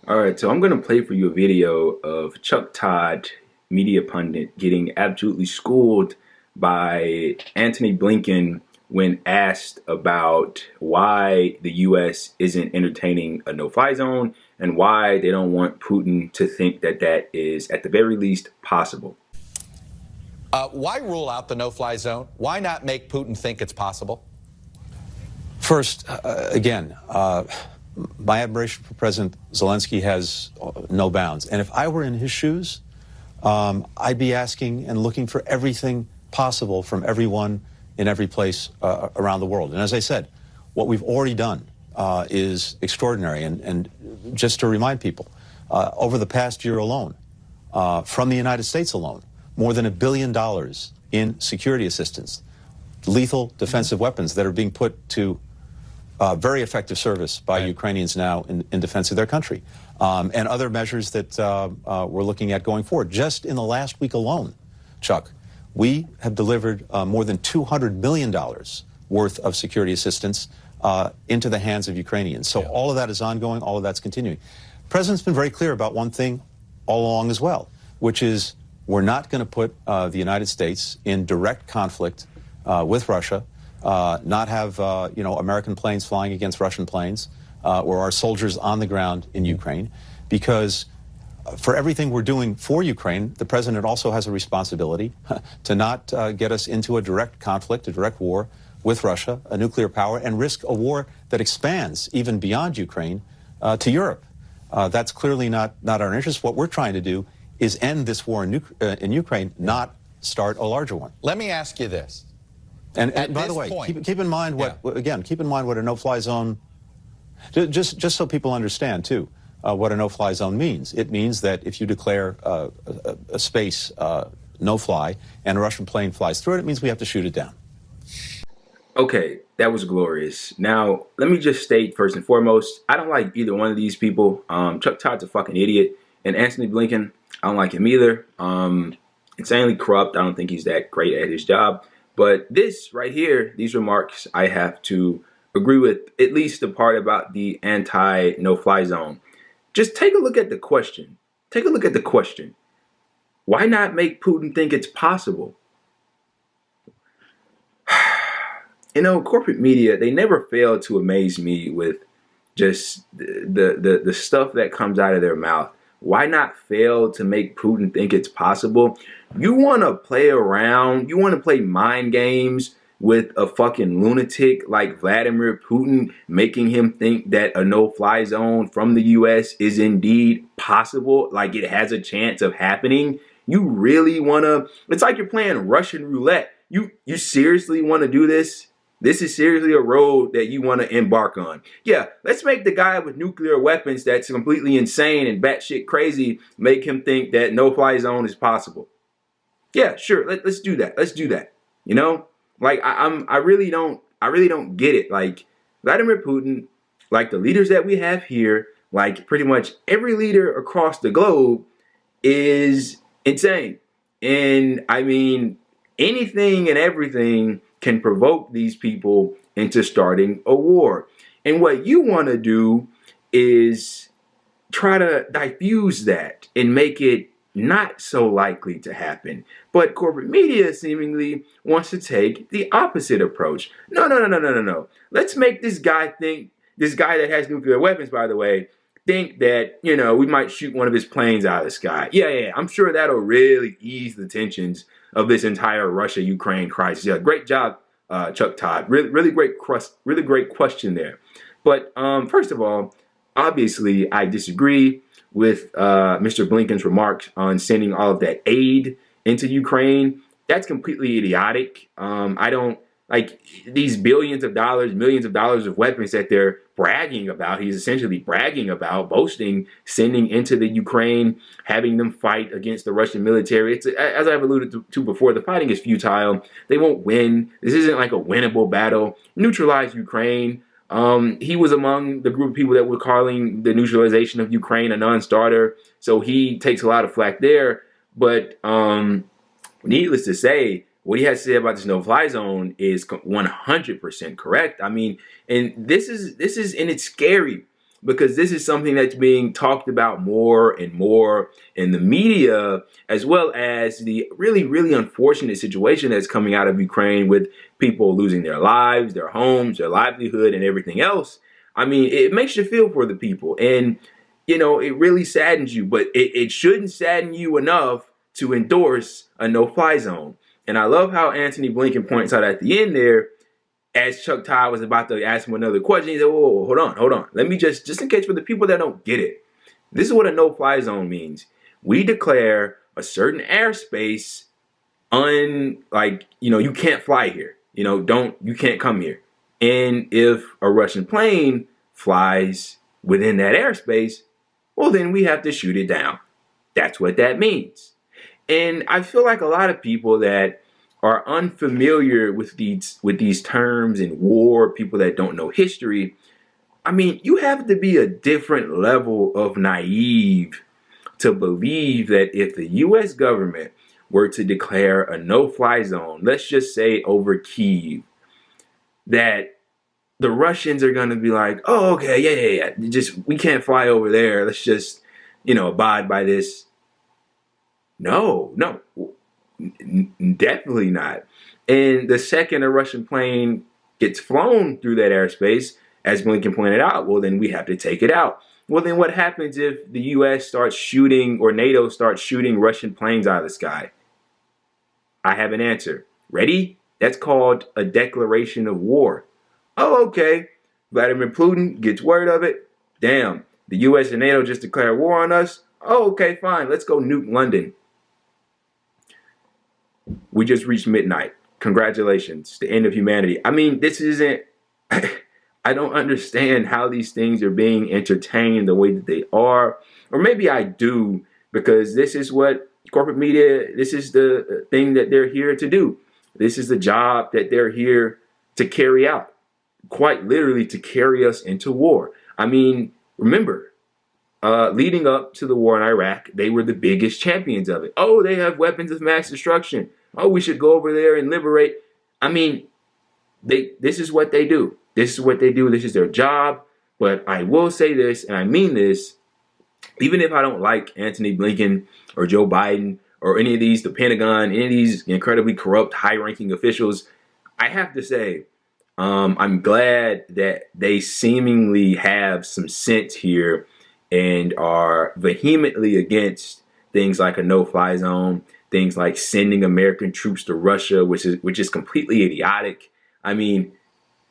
All right, so I'm going to play for you a video of Chuck Todd, media pundit, getting absolutely schooled by Antony Blinken when asked about why the U.S. isn't entertaining a no-fly zone and why they don't want Putin to think that that is, at the very least, possible. Why rule out the no-fly zone? Why not make Putin think it's possible? First, again, my admiration for President Zelensky has no bounds. And if I were in his shoes, I'd be asking and looking for everything possible from everyone in every place around the world. And as I said, what we've already done is extraordinary. And just to remind people, over the past year alone, from the United States alone, more than $1 billion in security assistance, lethal defensive weapons that are being put to very effective service by Ukrainians now in defense of their country, and other measures that we're looking at going forward. Just in the last week alone, Chuck, we have delivered more than $200 million worth of security assistance into the hands of Ukrainians. So all of that is ongoing, all of that's continuing. The President's been very clear about one thing all along as well, which is we're not going to put the United States in direct conflict with Russia, not have American planes flying against Russian planes, or our soldiers on the ground in Ukraine, because for everything we're doing for Ukraine, the President also has a responsibility to not get us into a direct conflict, a direct war with Russia, a nuclear power, and risk a war that expands even beyond Ukraine to Europe. That's clearly not our interest. What we're trying to do is end this war in Ukraine, not start a larger one. Let me ask you this. And by the way, keep in mind what keep in mind what a no-fly zone. Just so people understand too, what a no-fly zone means. It means that if you declare a space no-fly and a Russian plane flies through it, it means we have to shoot it down. Okay, that was glorious. Now, let me just state first and foremost, I don't like either one of these people. Chuck Todd's a fucking idiot, and Antony Blinken, I don't like him either. Insanely corrupt. I don't think he's that great at his job. But this right here, these remarks, I have to agree with, at least the part about the anti-no-fly zone. Just take a look at the question. Take a look at the question. Why not make Putin think it's possible? You know, corporate media, they never fail to amaze me with just the stuff that comes out of their mouth. Why not fail to make Putin think it's possible? You want to play around, you want to play mind games with a fucking lunatic like Vladimir Putin, making him think that a no-fly zone from the U.S. is indeed possible, like it has a chance of happening. You really want to, it's like you're playing Russian roulette. You seriously want to do this? This is seriously a road that you want to embark on. Yeah, let's make the guy with nuclear weapons that's completely insane and batshit crazy, make him think that no-fly zone is possible. Yeah, sure, let's do that. Let's do that. You know, like I really don't get it. Like Vladimir Putin, like the leaders that we have here, like pretty much every leader across the globe is insane. And I mean, anything and everything can provoke these people into starting a war. And what you want to do is try to diffuse that and make it not so likely to happen. But corporate media seemingly wants to take the opposite approach. No. Let's make this guy think, this guy that has nuclear weapons, by the way, think that, you know, we might shoot one of his planes out of the sky. Yeah, I'm sure that'll really ease the tensions of this entire Russia-Ukraine crisis. Yeah, great job, Chuck Todd. Really great question there. But first of all, obviously, I disagree with Mr. Blinken's remarks on sending all of that aid into Ukraine. That's completely idiotic. I don't like these billions of dollars, millions of dollars of weapons that they're bragging about. He's essentially bragging about, boasting, sending into the Ukraine, having them fight against the Russian military. It's, as I've alluded to before, the fighting is futile. They won't win. This isn't like a winnable battle. Neutralize Ukraine. He was among the group of people that were calling the neutralization of Ukraine a non-starter. So he takes a lot of flack there. But needless to say, what he has to say about this no-fly zone is 100% correct. I mean, and this is and it's scary because this is something that's being talked about more and more in the media, as well as the really, really unfortunate situation that's coming out of Ukraine with people losing their lives, their homes, their livelihood, and everything else. I mean, it makes you feel for the people. And, you know, it really saddens you, but it shouldn't sadden you enough to endorse a no-fly zone. And I love how Antony Blinken points out at the end there, as Chuck Todd was about to ask him another question, he said, whoa, hold on. Let me just in case for the people that don't get it. This is what a no-fly zone means. We declare a certain airspace you can't fly here. You can't come here. And if a Russian plane flies within that airspace, well, then we have to shoot it down. That's what that means. And I feel like a lot of people that are unfamiliar with these terms in war, people that don't know history, I mean, you have to be a different level of naive to believe that if the U.S. government were to declare a no-fly zone, let's just say over Kyiv, that the Russians are going to be like, oh, okay, yeah. We can't fly over there. Let's just, abide by this. No, definitely not. And the second a Russian plane gets flown through that airspace, as Blinken pointed out, well, then we have to take it out. Well, then what happens if the U.S. starts shooting, or NATO starts shooting Russian planes out of the sky? I have an answer. Ready? That's called a declaration of war. Oh, okay. Vladimir Putin gets word of it. Damn, the U.S. and NATO just declared war on us. Oh, okay, fine. Let's go nuke London. We just reached midnight. Congratulations. The end of humanity. I mean, this isn't... I don't understand how these things are being entertained the way that they are. Or maybe I do, because this is what corporate media, this is the thing that they're here to do. This is the job that they're here to carry out. Quite literally to carry us into war. I mean, remember, leading up to the war in Iraq, they were the biggest champions of it. Oh, they have weapons of mass destruction. Oh, we should go over there and liberate. I mean, this is what they do. This is what they do. This is their job. But I will say this, and I mean this, even if I don't like Antony Blinken or Joe Biden or any of these, the Pentagon, any of these incredibly corrupt, high-ranking officials, I have to say, I'm glad that they seemingly have some sense here and are vehemently against things like a no-fly zone, things like sending American troops to Russia, which is completely idiotic. I mean,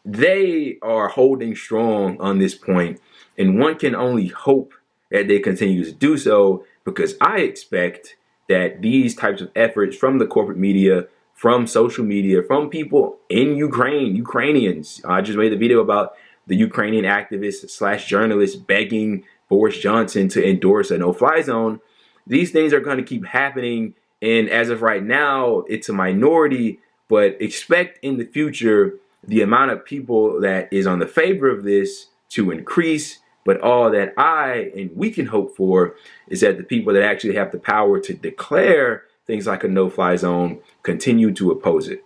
they are holding strong on this point, and one can only hope that they continue to do so, because I expect that these types of efforts from the corporate media, from social media, from people in Ukraine, Ukrainians. I just made a video about the Ukrainian activists / journalists begging Boris Johnson to endorse a no-fly zone. These things are going to keep happening, and as of right now, it's a minority, but expect in the future the amount of people that is on the favor of this to increase. But all that we can hope for is that the people that actually have the power to declare things like a no-fly zone continue to oppose it.